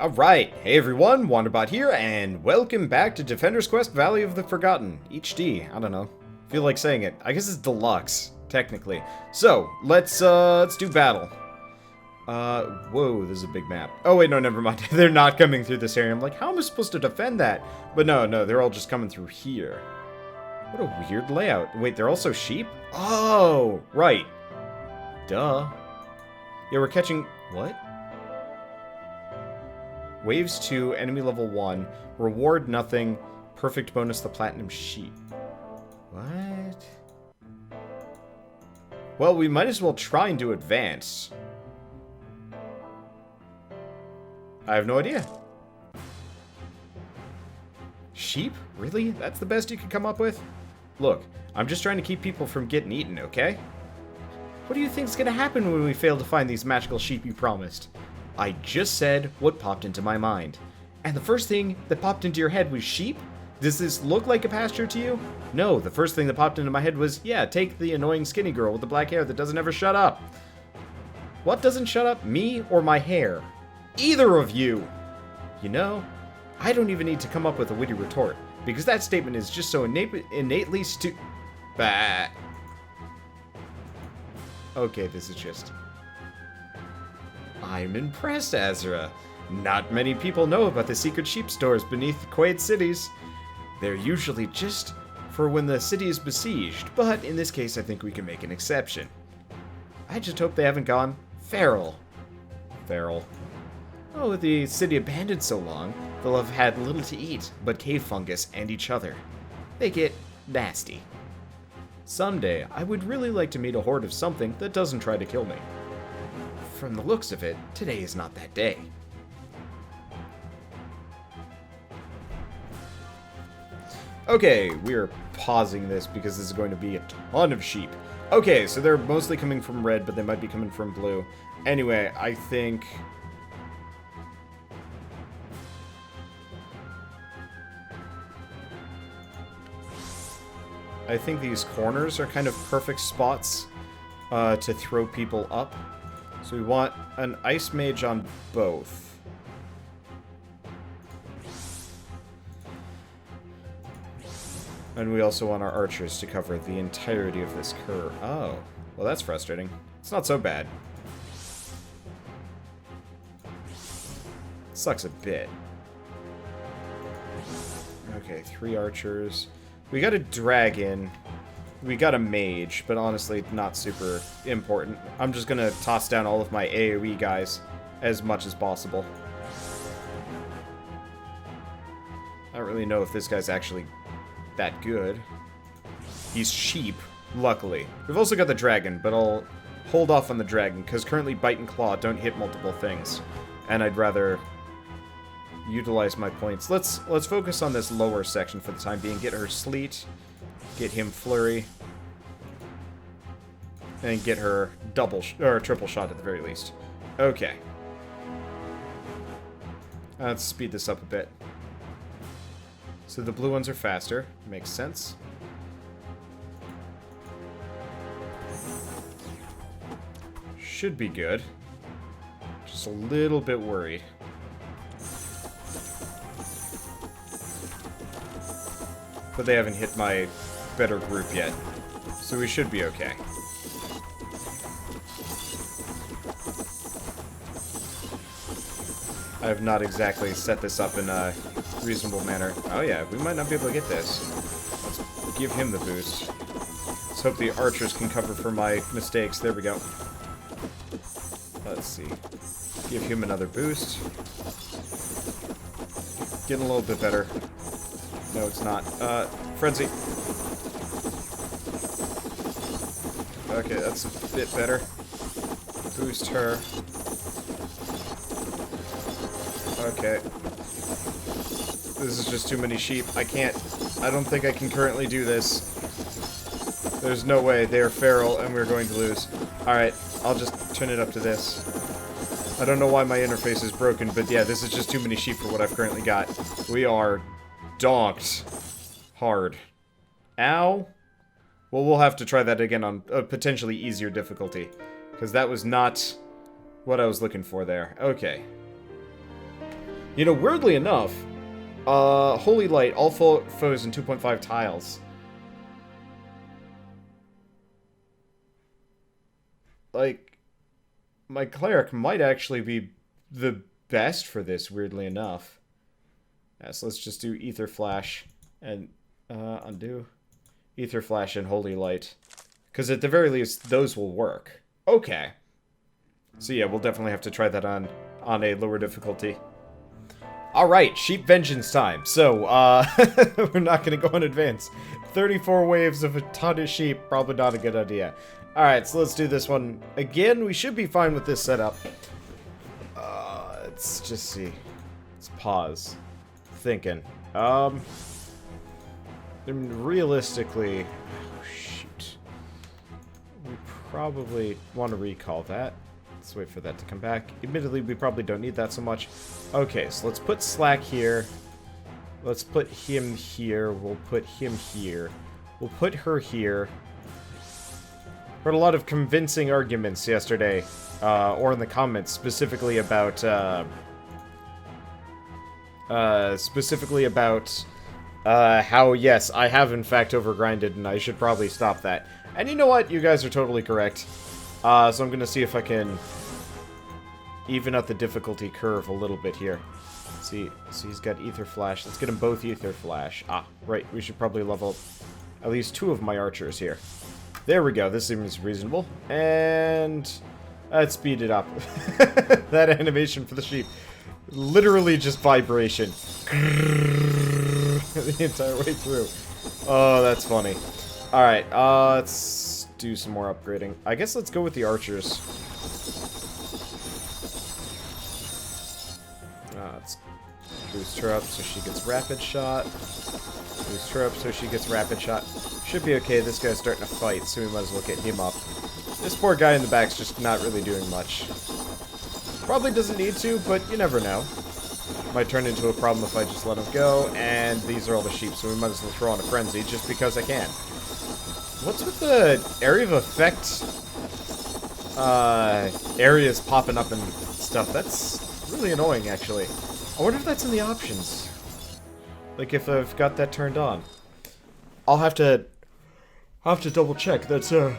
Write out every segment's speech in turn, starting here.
Alright, hey everyone, Wanderbot here, and welcome back to Defender's Quest Valley of the Forgotten. HD, I don't know. Feel like saying it. I guess it's deluxe, technically. So, let's do battle. Whoa, this is a big map. Oh wait, no, never mind. They're not coming through this area. I'm like, how am I supposed to defend that? But no, they're all just coming through here. What a weird layout. Wait, they're also sheep? Oh, right. Duh. Yeah, we're catching... What? Waves 2, enemy level 1, reward nothing, perfect bonus the platinum sheep. What? Well, we might as well try and do advance. I have no idea. Sheep? Really? That's the best you could come up with? Look, I'm just trying to keep people from getting eaten, okay? What do you think's gonna happen when we fail to find these magical sheep you promised? I just said what popped into my mind. And the first thing that popped into your head was sheep? Does this look like a pasture to you? No, the first thing that popped into my head was, yeah, take the annoying skinny girl with the black hair that doesn't ever shut up. What doesn't shut up, me or my hair? Either of you! You know, I don't even need to come up with a witty retort, because that statement is just so innately Bah. Okay, this is just... I'm impressed, Azra. Not many people know about the secret sheep stores beneath the Quaid cities. They're usually just for when the city is besieged, but in this case I think we can make an exception. I just hope they haven't gone feral. Feral. Oh, with the city abandoned so long, they'll have had little to eat but cave fungus and each other. They get nasty. Someday, I would really like to meet a horde of something that doesn't try to kill me. From the looks of it, today is not that day. Okay, we're pausing this because this is going to be a ton of sheep. Okay, so they're mostly coming from red, but they might be coming from blue. Anyway, I think these corners are kind of perfect spots to throw people up. So we want an ice mage on both. And we also want our archers to cover the entirety of this curve. Oh, well that's frustrating. It's not so bad. Sucks a bit. Okay, 3 archers. We got a dragon. We got a mage, but honestly, not super important. I'm just gonna toss down all of my AoE guys as much as possible. I don't really know if this guy's actually that good. He's cheap, luckily. We've also got the dragon, but I'll hold off on the dragon, because currently Bite and Claw don't hit multiple things. And I'd rather utilize my points. Let's focus on this lower section for the time being. Get her Sleet. Get him Flurry. And get her triple shot at the very least. Okay. Let's speed this up a bit. So the blue ones are faster. Makes sense. Should be good. Just a little bit worried. But they haven't hit my better group yet. So we should be okay. I have not exactly set this up in a reasonable manner. Oh yeah, we might not be able to get this. Let's give him the boost. Let's hope the archers can cover for my mistakes. There we go. Let's see. Give him another boost. Getting a little bit better. No, it's not. Frenzy. Okay, that's a bit better. Boost her. Okay. This is just too many sheep. I don't think I can currently do this. There's no way. They are feral and we're going to lose. Alright, I'll just turn it up to this. I don't know why my interface is broken, but yeah, this is just too many sheep for what I've currently got. We are donked hard. Ow. Well, we'll have to try that again on a potentially easier difficulty, because that was not what I was looking for there. Okay. You know, weirdly enough, Holy Light, all foes in 2.5 tiles. Like, my cleric might actually be the best for this, weirdly enough. Yeah, so let's just do Ether Flash and undo. Ether Flash and Holy Light. Because at the very least, those will work. Okay. So yeah, we'll definitely have to try that on a lower difficulty. Alright, Sheep Vengeance time. So, we're not going to go in advance. 34 waves of a ton of sheep, probably not a good idea. Alright, so let's do this one. Again, we should be fine with this setup. Let's just see. Let's pause. Thinking. Realistically... Oh, shoot. We probably want to recall that. Let's wait for that to come back. Admittedly, we probably don't need that so much. Okay, so let's put Slack here. Let's put him here. We'll put him here. We'll put her here. Heard a lot of convincing arguments yesterday, or in the comments, specifically about how, yes, I have in fact overgrinded, and I should probably stop that. And you know what? You guys are totally correct. So I'm gonna see if I can even out the difficulty curve a little bit here. Let's see, so he's got Ether Flash. Let's get them both Ether Flash. Ah, right, we should probably level up at least 2 of my archers here. There we go, this seems reasonable. And let's speed it up. That animation for the sheep. Literally just vibration. The entire way through. Oh, that's funny. Alright, let's do some more upgrading. I guess let's go with the archers. Let's boost her up so she gets rapid shot. Boost her up so she gets rapid shot. Should be okay, this guy's starting to fight, so we might as well get him up. This poor guy in the back's just not really doing much. Probably doesn't need to, but you never know. Might turn into a problem if I just let him go, and these are all the sheep, so we might as well throw on a frenzy just because I can. What's with the area of effect areas popping up and stuff? That's really annoying, actually. I wonder if that's in the options. Like, if I've got that turned on. I'll have to double check. That's a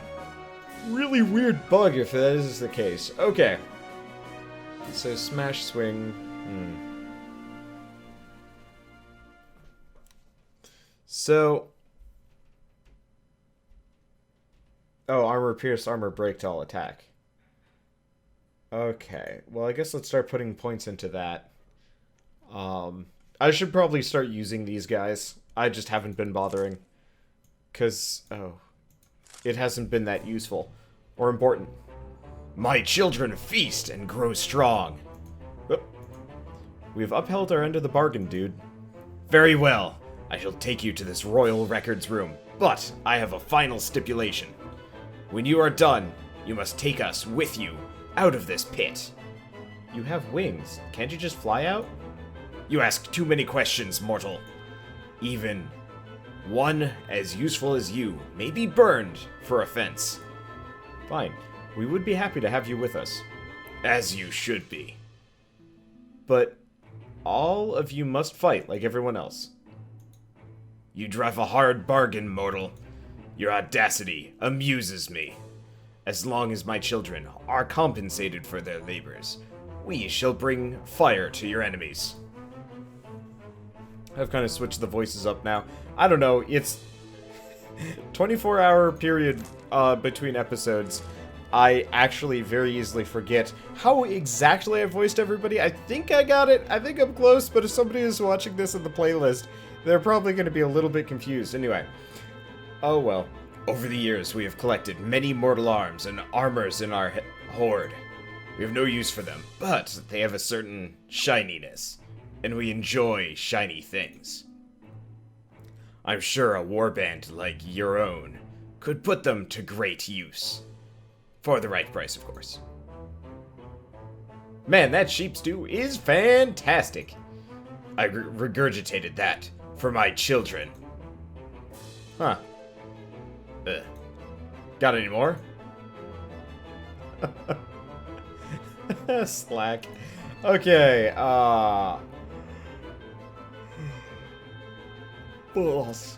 really weird bug if that is the case. Okay. So, smash swing. So... Oh, armor pierce, armor break to all attack. Okay. Well, I guess let's start putting points into that. I should probably start using these guys. I just haven't been bothering. Because, oh, it hasn't been that useful. Or important. My children feast and grow strong. Oh. We've upheld our end of the bargain, dude. Very well. I shall take you to this royal records room. But I have a final stipulation. When you are done, you must take us with you out of this pit. You have wings. Can't you just fly out? You ask too many questions, mortal. Even one as useful as you may be burned for offense. Fine. We would be happy to have you with us. As you should be. But all of you must fight like everyone else. You drive a hard bargain, mortal. Your audacity amuses me. As long as my children are compensated for their labors, we shall bring fire to your enemies. I've kind of switched the voices up now. I don't know, it's 24-hour period between episodes. I actually very easily forget how exactly I voiced everybody. I think I got it. I think I'm close, but if somebody is watching this in the playlist, they're probably going to be a little bit confused. Anyway. Oh well. Over the years, we have collected many mortal arms and armors in our hoard. We have no use for them, but they have a certain shininess, and we enjoy shiny things. I'm sure a warband like your own could put them to great use. For the right price, of course. Man, that sheep stew is fantastic. I regurgitated that for my children. Huh. Got any more? Slack. Okay, Balls.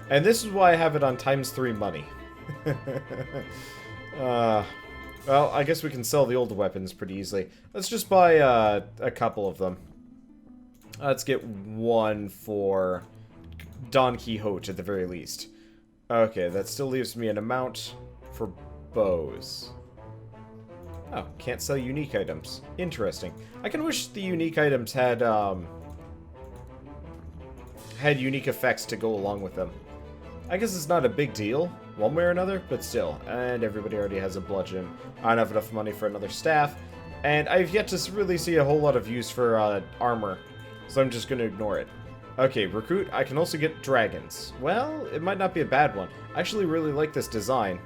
And this is why I have it on ×3 money. Well, I guess we can sell the old weapons pretty easily. Let's just buy a couple of them. Let's get one for Don Quixote at the very least. Okay, that still leaves me an amount for bows. Oh, can't sell unique items. Interesting. I can wish the unique items had unique effects to go along with them. I guess it's not a big deal, one way or another, but still. And everybody already has a bludgeon. I don't have enough money for another staff. And I've yet to really see a whole lot of use for armor, so I'm just going to ignore it. Okay, recruit. I can also get dragons. Well, it might not be a bad one. I actually really like this design.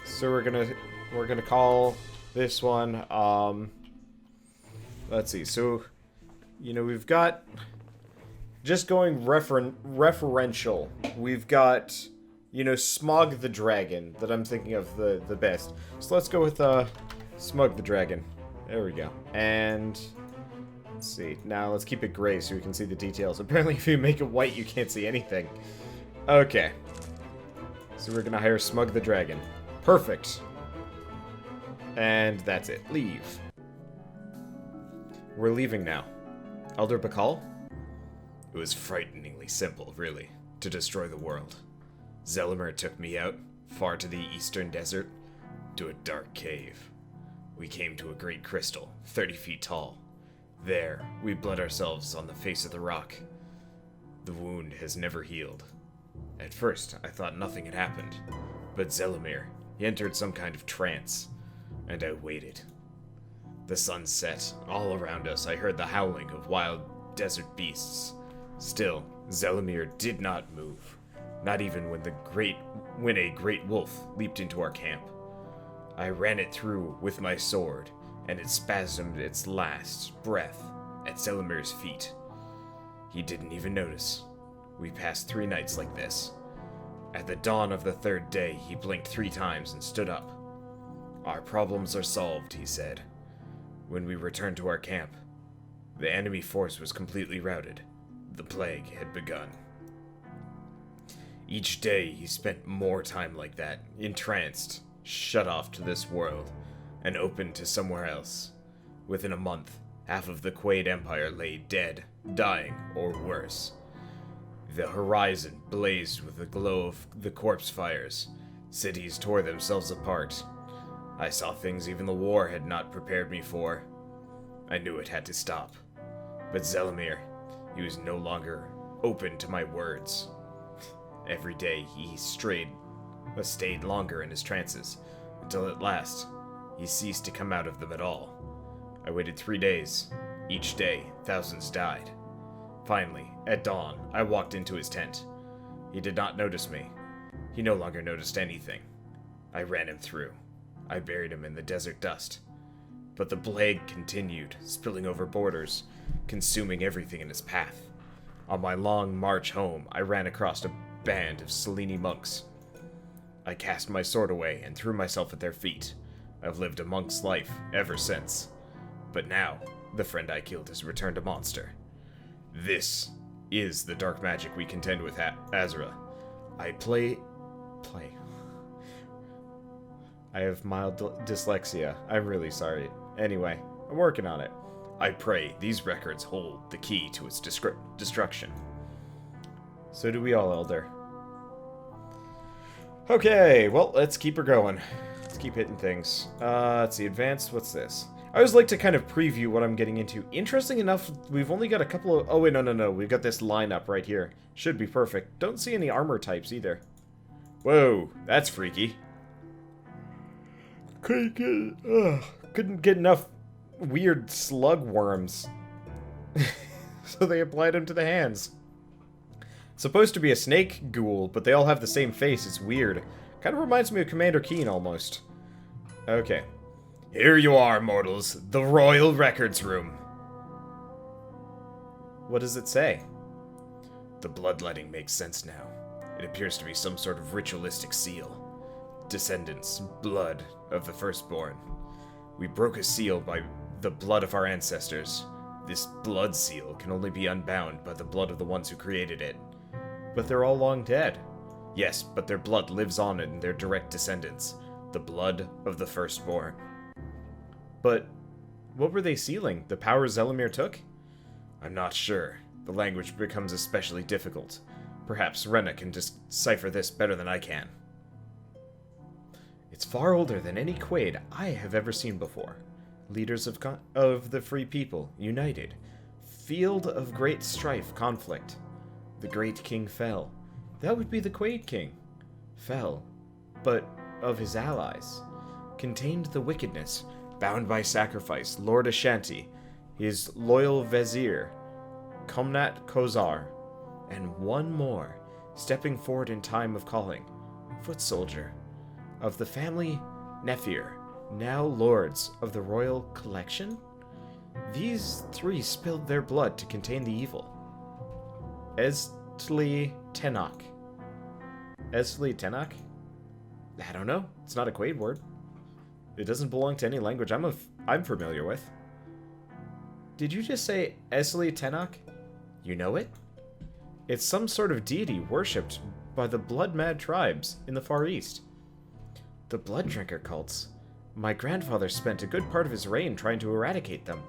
So we're gonna call this one, let's see. So, you know, we've got, just going referential, we've got, you know, Smog the Dragon that I'm thinking of the best. So let's go with Smug the Dragon. There we go. And let's see. Now let's keep it gray so we can see the details. Apparently if you make it white you can't see anything. Okay. So we're gonna hire Smug the Dragon. Perfect. And that's it. Leave. We're leaving now. Elder Bakal? It was frighteningly simple, really, to destroy the world. Zelimer took me out, far to the eastern desert, to a dark cave. We came to a great crystal, 30 feet tall. There, we bled ourselves on the face of the rock. The wound has never healed. At first, I thought nothing had happened, but Zelimer, he entered some kind of trance, and I waited. The sun set. All around us I heard the howling of wild desert beasts. Still, Zelimer did not move, not even when a great wolf leaped into our camp. I ran it through with my sword, and it spasmed its last breath at Zelimer's feet. He didn't even notice. We passed 3 nights like this. At the dawn of the 3rd day, he blinked 3 times and stood up. Our problems are solved, he said. When we returned to our camp, the enemy force was completely routed. The plague had begun. Each day he spent more time like that, entranced, shut off to this world, and open to somewhere else. Within a month, half of the Quaid Empire lay dead, dying, or worse. The horizon blazed with the glow of the corpse fires. Cities tore themselves apart. I saw things even the war had not prepared me for. I knew it had to stop. But Zelimer, he was no longer open to my words. Every day he stayed longer in his trances, until at last he ceased to come out of them at all. I waited 3 days. Each day, thousands died. Finally, at dawn, I walked into his tent. He did not notice me. He no longer noticed anything. I ran him through. I buried him in the desert dust. But the plague continued, spilling over borders, consuming everything in its path. On my long march home, I ran across a band of Selene monks. I cast my sword away and threw myself at their feet. I've lived a monk's life ever since. But now, the friend I killed has returned a monster. This is the dark magic we contend with Azra. I have mild dyslexia. I'm really sorry. Anyway, I'm working on it. I pray these records hold the key to its destruction. So do we all, Elder. Okay, well, let's keep her going. Let's keep hitting things. Let's see, advanced, what's this? I always like to kind of preview what I'm getting into. Interesting enough, we've only got a couple of... Oh, wait, no. We've got this lineup right here. Should be perfect. Don't see any armor types either. Whoa, that's freaky. Couldn't get enough weird slug worms. So they applied them to the hands. It's supposed to be a snake ghoul, but they all have the same face. It's weird. Kind of reminds me of Commander Keen, almost. Okay. Here you are, mortals. The Royal Records Room. What does it say? The bloodletting makes sense now. It appears to be some sort of ritualistic seal. Descendants, blood of the firstborn. We broke a seal by the blood of our ancestors. This blood seal can only be unbound by the blood of the ones who created it. But they're all long dead. Yes, but their blood lives on in their direct descendants, the blood of the firstborn. But what were they sealing? The power Zelimir took? I'm not sure. The language becomes especially difficult. Perhaps Rena can decipher this better than I can. It's far older than any Quaid I have ever seen before. Leaders of the free people, united. Field of great strife, conflict. The great king fell. That would be the Quaid king. Fell. But of his allies. Contained the wickedness. Bound by sacrifice, Lord Ashanti. His loyal vizier. Comnat Kozar. And one more. Stepping forward in time of calling. Foot soldier. Of the family Nephir. Now lords of the royal collection? These three spilled their blood to contain the evil. Esli Tenok. Esli Tenok? I don't know. It's not a Quaid word. It doesn't belong to any language I'm familiar with. Did you just say Esli Tenok? You know it? It's some sort of deity worshipped by the blood-mad tribes in the Far East. The blood drinker cults. My grandfather spent a good part of his reign trying to eradicate them.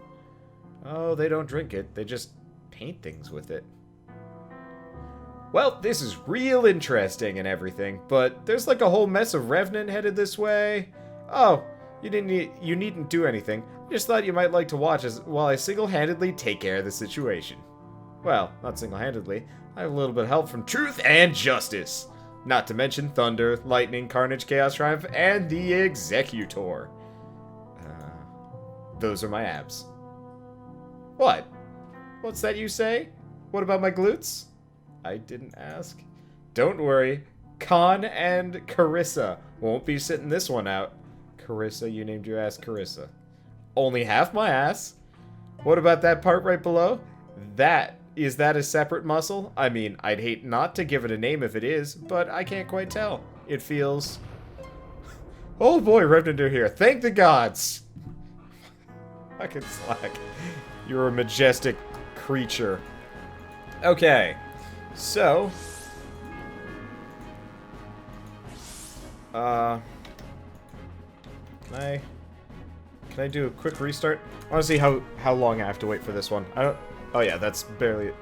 Oh, they don't drink it. They just paint things with it. Well, this is real interesting and everything, but there's like a whole mess of Revenant headed this way. Oh, you needn't do anything. I just thought you might like to watch while I single-handedly take care of the situation. Well, not single-handedly. I have a little bit of help from Truth and Justice. Not to mention Thunder, Lightning, Carnage, Chaos, Triumph, and the Executor. Those are my abs. What? What's that you say? What about my glutes? I didn't ask. Don't worry. Khan and Carissa won't be sitting this one out. Carissa, you named your ass Carissa. Only half my ass. What about that part right below? Is that a separate muscle? I mean, I'd hate not to give it a name if it is, but I can't quite tell. It feels... Oh boy, Revenant are here. Thank the gods! Fucking slack. You're a majestic creature. Okay. So... Can I do a quick restart? I want to see how long I have to wait for this one. I don't... Oh yeah, that's barely a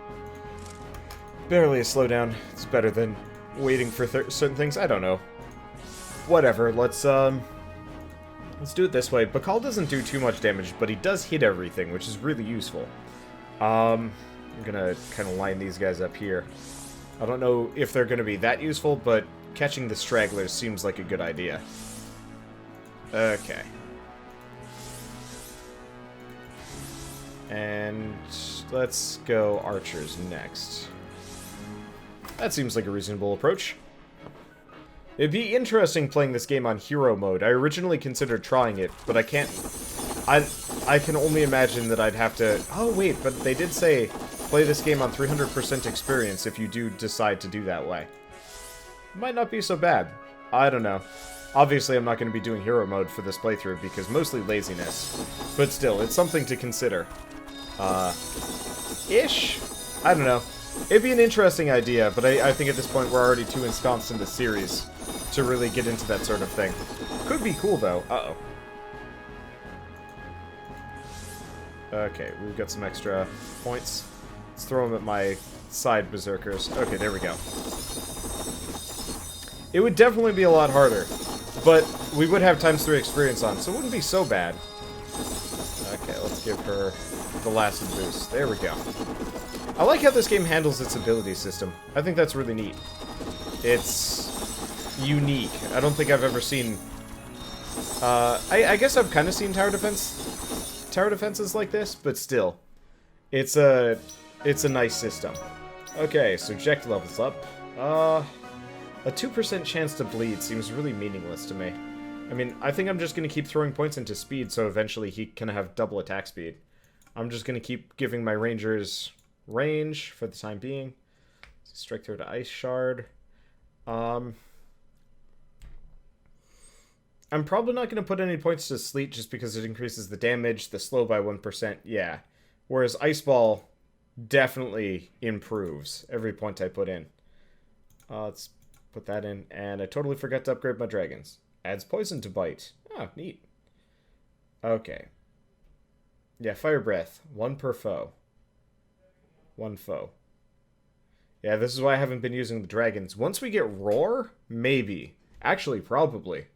slowdown. It's better than waiting for certain things. I don't know. Whatever. Let's do it this way. Bakal doesn't do too much damage, but he does hit everything, which is really useful. I'm gonna kind of line these guys up here. I don't know if they're gonna be that useful, but catching the stragglers seems like a good idea. Okay. And let's go archers next. That seems like a reasonable approach. It'd be interesting playing this game on hero mode. I originally considered trying it, but I can't... I can only imagine that I'd have to... Oh, wait, but they did say play this game on 300% experience if you do decide to do that way. Might not be so bad. I don't know. Obviously, I'm not going to be doing hero mode for this playthrough because mostly laziness. But still, it's something to consider. Ish? I don't know. It'd be an interesting idea, but I think at this point we're already too ensconced in the series to really get into that sort of thing. Could be cool, though. Uh-oh. Okay, we've got some extra points. Let's throw them at my side berserkers. Okay, there we go. It would definitely be a lot harder, but we would have ×3 experience on, so it wouldn't be so bad. Okay, let's give her the last boost. There we go. I like how this game handles its ability system. I think that's really neat. It's unique. I don't think I've ever seen... I guess I've kind of seen tower defenses like this, but still. It's a nice system. Okay, so Jack levels up. A 2% chance to bleed seems really meaningless to me. I mean, I think I'm just going to keep throwing points into speed, so eventually he can have double attack speed. I'm just going to keep giving my rangers range for the time being. Strike through to Ice Shard. I'm probably not going to put any points to Sleet just because it increases the damage, the slow by 1%. Yeah. Whereas Ice Ball definitely improves every point I put in. Let's put that in. And I totally forgot to upgrade my dragons. Adds poison to bite. Oh, neat. Okay. Yeah, Fire Breath. 1 per foe. 1 foe. Yeah, this is why I haven't been using the dragons. Once we get Roar, maybe. Actually, probably.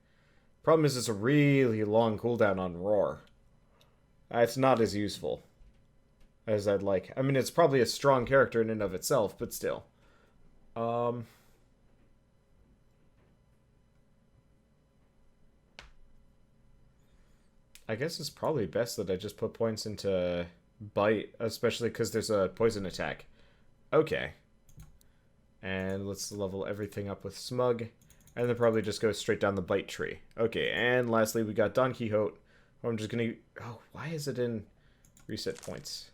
Problem is, it's a really long cooldown on Roar. It's not as useful as I'd like. I mean, it's probably a strong character in and of itself, but still. I guess it's probably best that I just put points into Bite, especially because there's a poison attack. Okay. And let's level everything up with Smug. And then probably just go straight down the Bite tree. Okay, and lastly we got Don Quixote. I'm just gonna... Oh, why is it in reset points?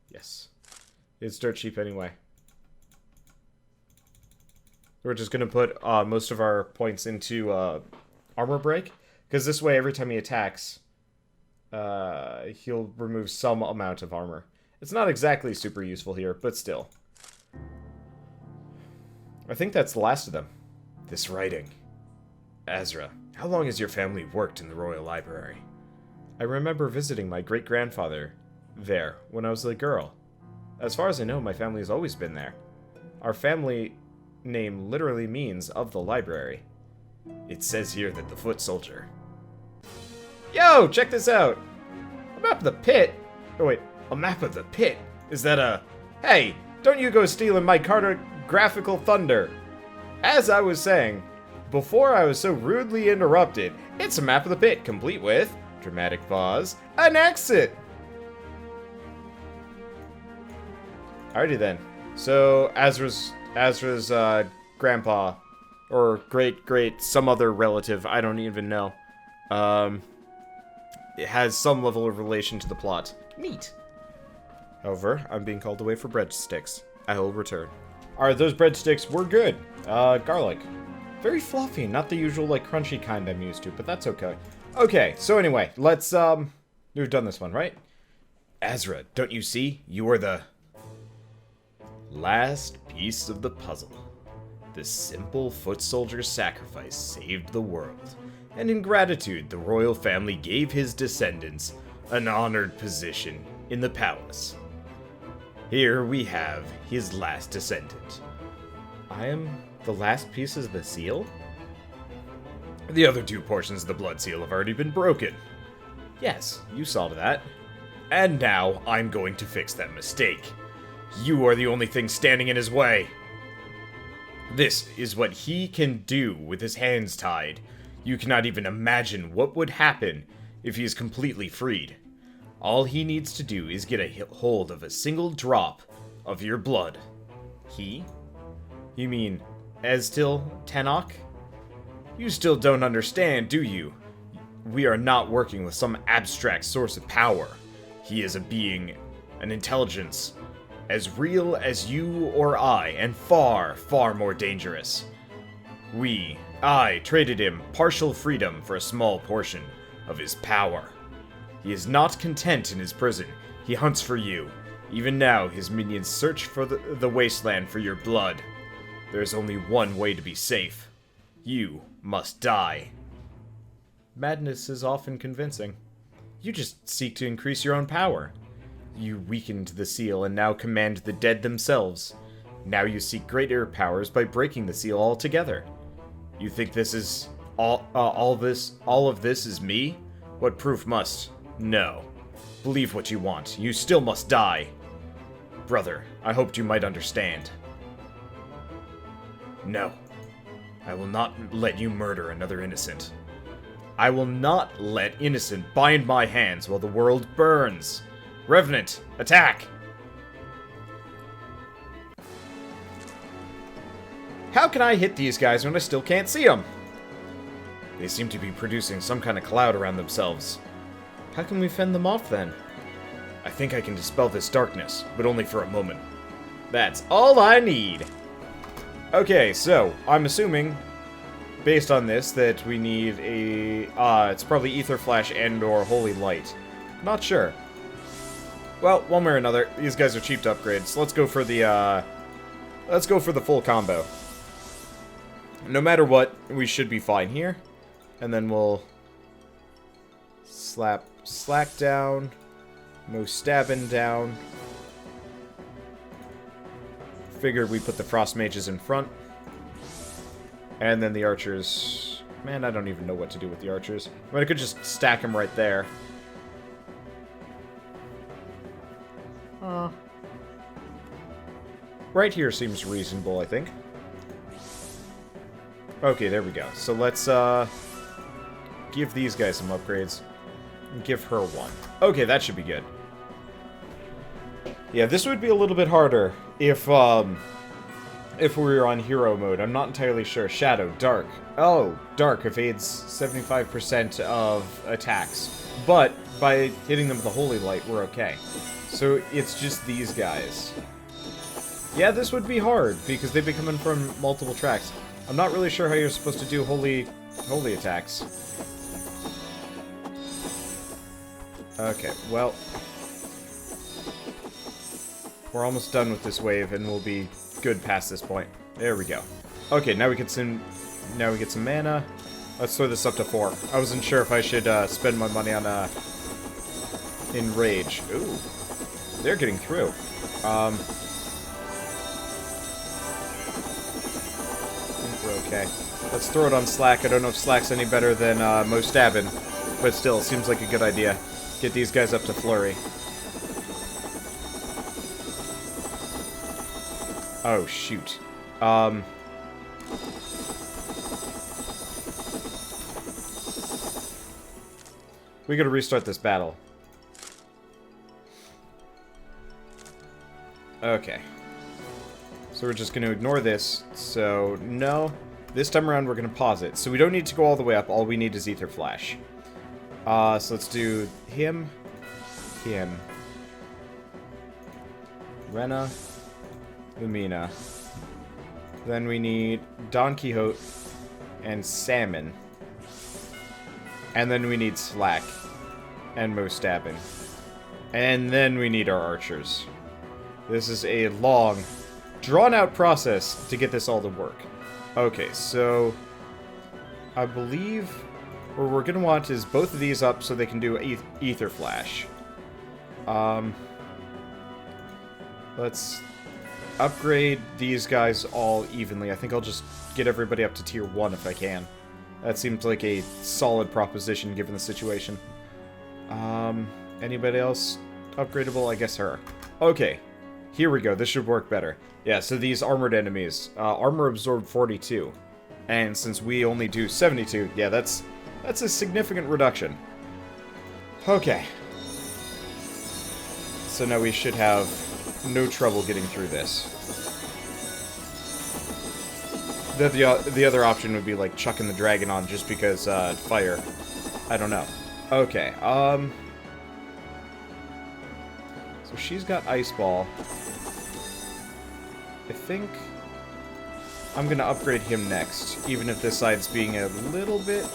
Yes. It's dirt cheap anyway. We're just gonna put most of our points into Armor Break. Because this way, every time he attacks, he'll remove some amount of armor. It's not exactly super useful here, but still. I think that's the last of them. This writing. Azra, how long has your family worked in the Royal Library? I remember visiting my great-grandfather there when I was a girl. As far as I know, my family has always been there. Our family name literally means of the library. It says here that the foot soldier... Yo, check this out! A map of the pit? Oh wait, a map of the pit? Is that a... Hey, don't you go stealing my cartographical thunder! As I was saying, before I was so rudely interrupted, it's a map of the pit, complete with, dramatic pause, an exit! Alrighty then. So, Azra's grandpa, or great, some other relative, I don't even know, it has some level of relation to the plot. Neat. However, I'm being called away for breadsticks. I will return. Alright, those breadsticks were good. Garlic. Very fluffy, not the usual, like, crunchy kind I'm used to, but that's okay. Okay, so anyway, let's, we've done this one, right? Azra, don't you see? You are the... last piece of the puzzle. The simple foot soldier's sacrifice saved the world, and in gratitude, the royal family gave his descendants an honored position in the palace. Here we have his last descendant. I am the last piece of the seal? The other 2 portions of the blood seal have already been broken. Yes, you saw to that. And now I'm going to fix that mistake. You are the only thing standing in his way. This is what he can do with his hands tied. You cannot even imagine what would happen if he is completely freed. All he needs to do is get a hold of a single drop of your blood. He? You mean Estil Tenok? You still don't understand, do you? We are not working with some abstract source of power. He is a being, an intelligence, as real as you or I, and far, far more dangerous. I traded him partial freedom for a small portion of his power. He is not content in his prison. He hunts for you. Even now, his minions search for the wasteland for your blood. There is only one way to be safe. You must die. Madness is often convincing. You just seek to increase your own power. You weakened the seal and now command the dead themselves. Now you seek greater powers by breaking the seal altogether. You think this is all of this is me? What proof must? No. Believe what you want. You still must die. Brother, I hoped you might understand. No. I will not let you murder another innocent. I will not let innocent bind my hands while the world burns. Revenant, attack! How can I hit these guys when I still can't see them? They seem to be producing some kind of cloud around themselves. How can we fend them off then? I think I can dispel this darkness, but only for a moment. That's all I need. Okay, so I'm assuming, based on this, that we need a, it's probably Ether Flash and or Holy Light. Not sure. Well, one way or another, these guys are cheap to upgrade, so let's go for the full combo. No matter what, we should be fine here. And then we'll slap Slack down, most stabbing down. Figured we put the frost mages in front. And then the archers. Man, I don't even know what to do with the archers. I mean, I could just stack them right there. Right here seems reasonable, I think. Okay, there we go. So let's give these guys some upgrades. And give her one. Okay, that should be good. Yeah, this would be a little bit harder if we were on hero mode. I'm not entirely sure. Shadow, dark. Oh, dark evades 75% of attacks. But by hitting them with the holy light, we're okay. So it's just these guys. Yeah, this would be hard because they'd be coming from multiple tracks. I'm not really sure how you're supposed to do holy attacks. Okay, well, we're almost done with this wave, and we'll be good past this point. There we go. Okay, now we get some mana. Let's throw this up to 4. I wasn't sure if I should spend my money on enrage. Ooh, they're getting through. I think we're okay. Let's throw it on Slack. I don't know if Slack's any better than most stabbing, but still, seems like a good idea. Get these guys up to flurry. Oh, shoot. We gotta restart this battle. Okay. So we're just gonna ignore this. So, no. This time around, we're gonna pause it. So we don't need to go all the way up. All we need is Ether Flash. So let's do him. Rena. Lumina. Then we need Don Quixote and Salmon. And then we need Slack and Mo Stabbin. And then we need our archers. This is a long, drawn-out process to get this all to work. Okay, so I believe what we're going to want is both of these up so they can do Ether Flash. Let's upgrade these guys all evenly. I think I'll just get everybody up to tier 1 if I can. That seems like a solid proposition given the situation. Anybody else upgradable? I guess her. Okay, here we go. This should work better. Yeah, so these armored enemies. Armor absorbed 42. And since we only do 72, yeah, that's a significant reduction. Okay. So now we should have no trouble getting through this. The other option would be like chucking the dragon on just because fire. I don't know. Okay. So she's got ice ball. I think I'm gonna upgrade him next, even if this side's being a little bit.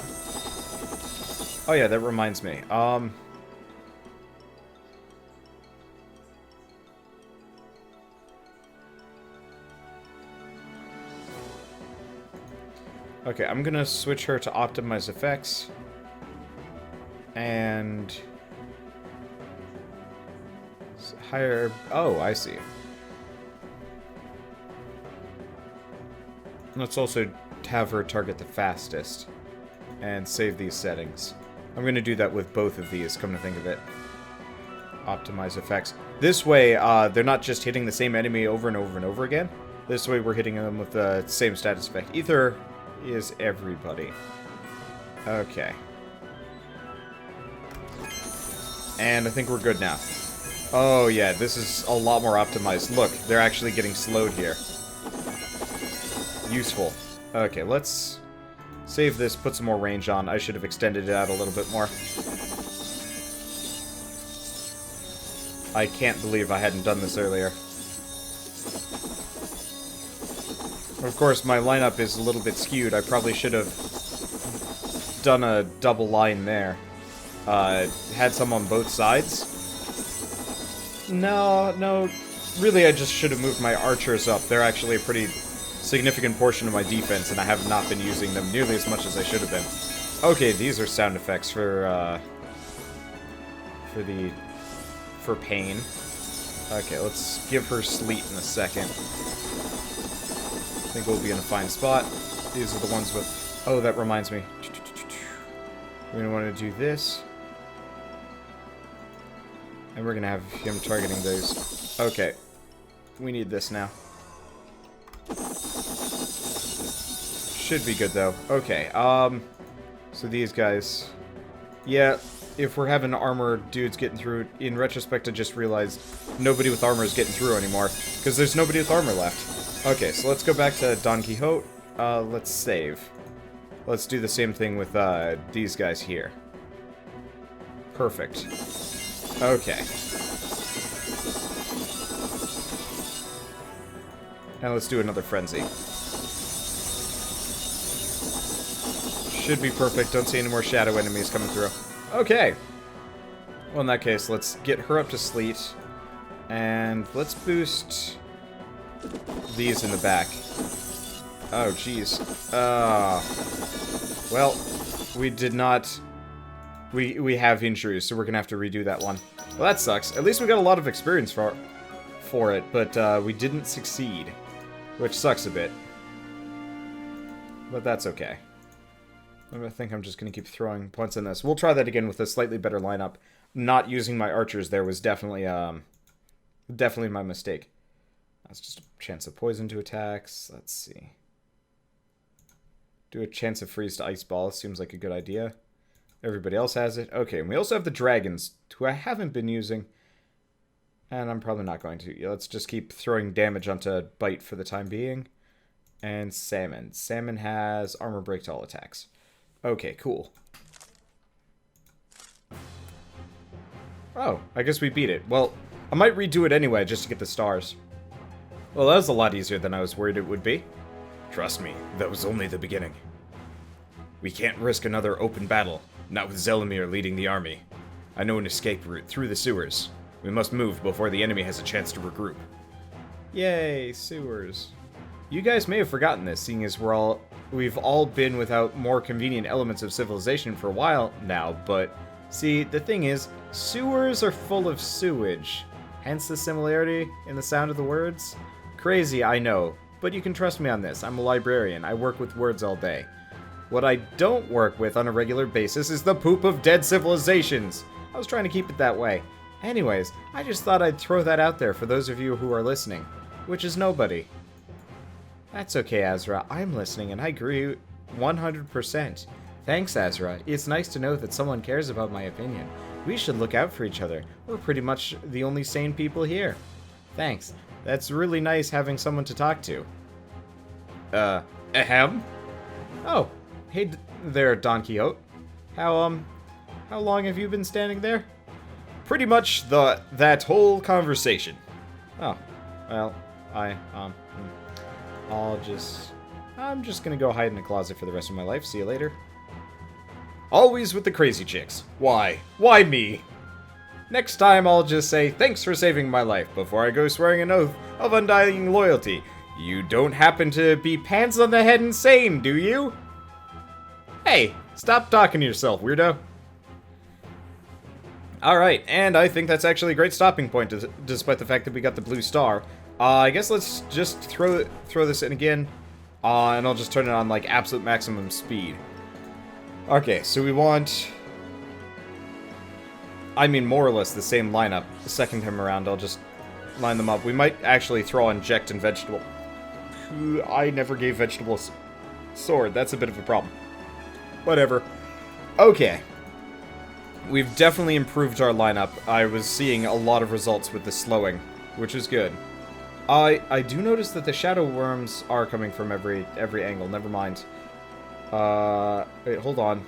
Oh yeah, that reminds me. Okay, I'm gonna switch her to optimize effects. And higher. Oh, I see. Let's also have her target the fastest and save these settings. I'm going to do that with both of these, come to think of it. Optimize effects. This way, they're not just hitting the same enemy over and over and over again. This way, we're hitting them with the same status effect. Ether is everybody. Okay. And I think we're good now. Oh, yeah, this is a lot more optimized. Look, they're actually getting slowed here. Useful. Okay, let's save this, put some more range on. I should have extended it out a little bit more. I can't believe I hadn't done this earlier. Of course, my lineup is a little bit skewed. I probably should have done a double line there. Had some on both sides. No. Really, I just should have moved my archers up. They're actually a pretty significant portion of my defense, and I have not been using them nearly as much as I should have been. Okay, these are sound effects for pain. Okay, let's give her sleet in a second. I think we'll be in a fine spot. These are the ones with... Oh, that reminds me. We're going to want to do this. And we're going to have him targeting those. Okay. We need this now. Should be good, though. Okay, so these guys... Yeah, if we're having armor dudes getting through, in retrospect, I just realized nobody with armor is getting through anymore. Because there's nobody with armor left. Okay, so let's go back to Don Quixote. Let's save. Let's do the same thing with, these guys here. Perfect. Okay. Now let's do another frenzy. Should be perfect. Don't see any more shadow enemies coming through. Okay. Well, in that case, let's get her up to sleet. And let's boost these in the back. Oh, jeez. Well, we did not... We have injuries, so we're gonna have to redo that one. Well, that sucks. At least we got a lot of experience for it, but we didn't succeed. Which sucks a bit. But that's okay. I think I'm just going to keep throwing points in this. We'll try that again with a slightly better lineup. Not using my archers there was definitely my mistake. That's just a chance of poison to attacks. Let's see. Do a chance of freeze to ice ball. Seems like a good idea. Everybody else has it. Okay, and we also have the dragons, who I haven't been using. And I'm probably not going to. Let's just keep throwing damage onto bite for the time being. And salmon. Salmon has armor break to all attacks. Okay, cool. Oh, I guess we beat it. Well, I might redo it anyway, just to get the stars. Well, that was a lot easier than I was worried it would be. Trust me, that was only the beginning. We can't risk another open battle, not with Zelimir leading the army. I know an escape route through the sewers. We must move before the enemy has a chance to regroup. Yay, sewers. You guys may have forgotten this, seeing as we've all been without more convenient elements of civilization for a while now, but see, the thing is, sewers are full of sewage. Hence the similarity in the sound of the words. Crazy, I know, but you can trust me on this. I'm a librarian. I work with words all day. What I don't work with on a regular basis is the poop of dead civilizations. I was trying to keep it that way. Anyways, I just thought I'd throw that out there for those of you who are listening, which is nobody. That's okay, Azra. I'm listening, and I agree 100%. Thanks, Azra. It's nice to know that someone cares about my opinion. We should look out for each other. We're pretty much the only sane people here. Thanks. That's really nice having someone to talk to. Ahem? Oh, hey there, Don Quixote. How long have you been standing there? Pretty much that whole conversation. Oh, well, I'm just gonna go hide in a closet for the rest of my life. See you later. Always with the crazy chicks. Why? Why me? Next time I'll just say, thanks for saving my life, before I go swearing an oath of undying loyalty. You don't happen to be pants on the head insane, do you? Hey, stop talking to yourself, weirdo. Alright, and I think that's actually a great stopping point, despite the fact that we got the blue star. I guess let's just throw this in again, and I'll just turn it on, like, absolute maximum speed. Okay, so we want... I mean, more or less the same lineup. The second time around, I'll just line them up. We might actually throw Inject and Vegetable. I never gave Vegetable a sword. That's a bit of a problem. Whatever. Okay. We've definitely improved our lineup. I was seeing a lot of results with the slowing, which is good. I do notice that the shadow worms are coming from every angle. Never mind. Wait, hold on.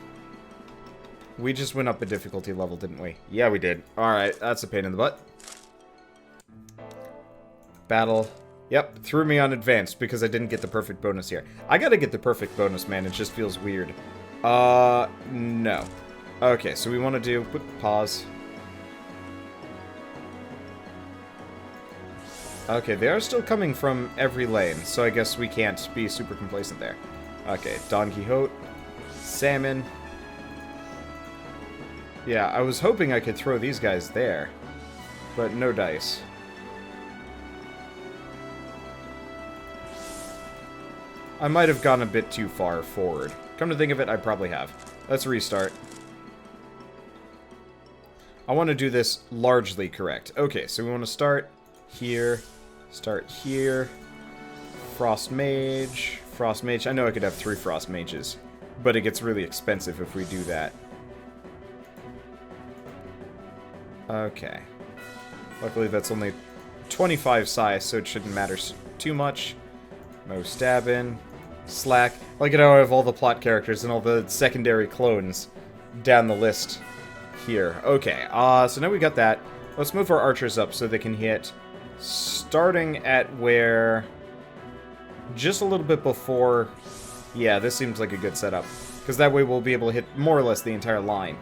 We just went up a difficulty level, didn't we? Yeah, we did. Alright, that's a pain in the butt. Battle. Yep, threw me on advanced because I didn't get the perfect bonus here. I gotta get the perfect bonus, man. It just feels weird. No. Okay, so we want to do... Pause. Okay, they are still coming from every lane, so I guess we can't be super complacent there. Okay, Don Quixote, Salmon. Yeah, I was hoping I could throw these guys there, but no dice. I might have gone a bit too far forward. Come to think of it, I probably have. Let's restart. I want to do this largely correct. Okay, so we want to start here, Frost Mage, Frost Mage. I know I could have 3 Frost Mages, but it gets really expensive if we do that. Okay. Luckily that's only 25 size, so it shouldn't matter too much. Mo Stabbin', Slack. Look at how I have all the plot characters and all the secondary clones down the list here. Okay, so now we got that. Let's move our archers up so they can hit starting at where... just a little bit before... yeah, this seems like a good setup. Because that way we'll be able to hit more or less the entire line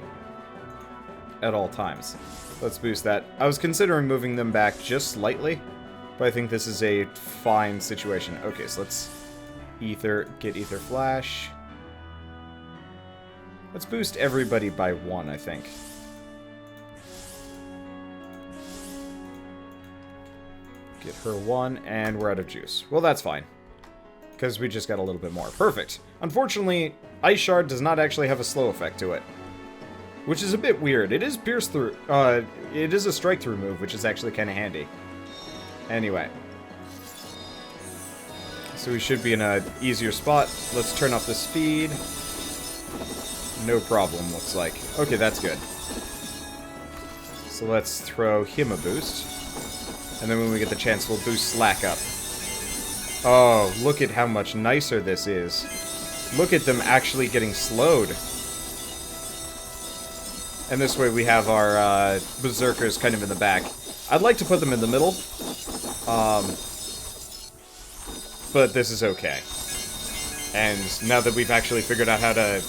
at all times. Let's boost that. I was considering moving them back just slightly, but I think this is a fine situation. Okay, so let's get Ether Flash. Let's boost everybody by 1, I think. Get her 1, and we're out of juice. Well, that's fine, because we just got a little bit more. Perfect. Unfortunately, Ice Shard does not actually have a slow effect to it, which is a bit weird. It is pierce through. It is a strike through move, which is actually kind of handy. Anyway, so we should be in a easier spot. Let's turn off the speed. No problem, looks like. Okay, that's good. So let's throw him a boost. And then when we get the chance, we'll boost Slack up. Oh, look at how much nicer this is. Look at them actually getting slowed. And this way we have our Berserkers kind of in the back. I'd like to put them in the middle. But this is okay. And now that we've actually figured out how to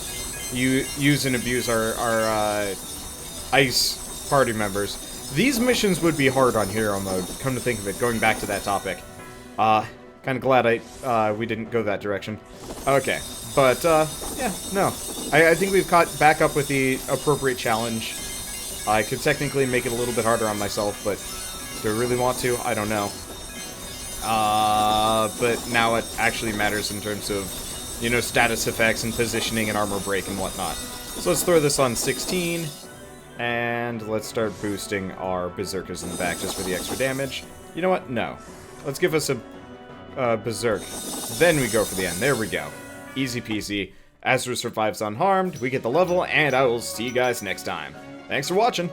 use and abuse our ice party members, these missions would be hard on hero mode, come to think of it, going back to that topic. Kind of glad we didn't go that direction. Okay, but, yeah, no. I think we've caught back up with the appropriate challenge. I could technically make it a little bit harder on myself, but do I really want to? I don't know. But now it actually matters in terms of, you know, status effects and positioning and armor break and whatnot. So let's throw this on 16. And let's start boosting our Berserkers in the back just for the extra damage. You know what? No. Let's give us a Berserk. Then we go for the end. There we go. Easy peasy. Azra survives unharmed, we get the level, and I will see you guys next time. Thanks for watching!